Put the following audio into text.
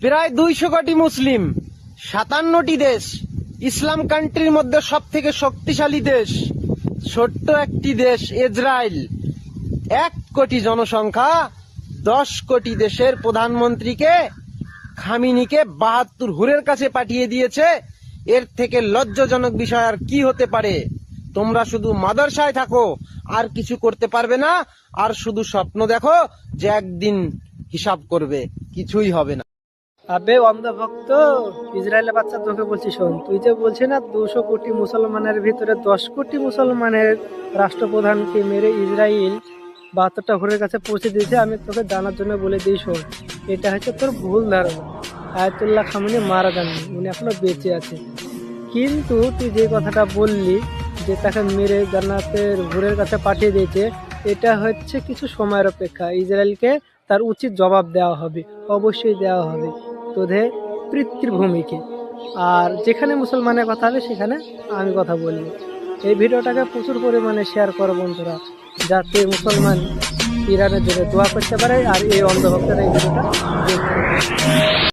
প্রায় 200 কোটি মুসলিম, 57টি দেশ, ইসলাম কান্ট্রির মধ্যে সব থেকে শক্তিশালী দেশ, ছোট্ট একটি দেশ ইসরায়েল, 1 কোটি জনসংখ্যা, 10 কোটি দেশের প্রধানমন্ত্রীকে খামিনিকে 72 হুরের কাছে পাঠিয়ে দিয়েছে। এর থেকে লজ্জাজনক বিষয় আর কি হতে পারে? তোমরা শুধু মাদ্রাসায় থাকো, আর কিছু করতে পারবে না, আর শুধু স্বপ্ন দেখো যে একদিন হিসাব করবে, কিছুই হবে না। আবে অন্ধভক্ত, ইসরায়েলের বাচ্চা, তোকে বলছি শোন, তুই যে বলছিস না 200 কোটি মুসলমানের ভিতরে 10 কোটি মুসলমানের রাষ্ট্রপ্রধানকে মেরে ইসরায়েল 72টা ঘরের কাছে পৌঁছে দিয়েছে, আমি তোকে জানার জন্য বলে দিই শোন, এটা হচ্ছে তোর ভুল ধারণা। আয়াতুল্লাহ খামেনি মারা যাননি, উনি এখনো বেঁচে আছে। কিন্তু তুই যে কথাটা বললি যে তাকে মেরে জান্নাতের ঘুরের কাছে পাঠিয়ে দিয়েছে, এটা হচ্ছে কিছু সময়ের অপেক্ষা। ইসরায়েলকে তার উচিত জবাব দেওয়া হবে, অবশ্যই দেওয়া হবে তোদের পিতৃভূমিকে। আর যেখানে মুসলমানের কথা হবে সেখানে আমি কথা বলবো। এই ভিডিওটাকে প্রচুর পরিমাণে শেয়ার করো বন্ধুরা, যাতে মুসলমান ইরানের জন্য দোয়া করতে পারে আর এই অন্ধভক্তরা এই ভিডিওটা দেখতে পারে।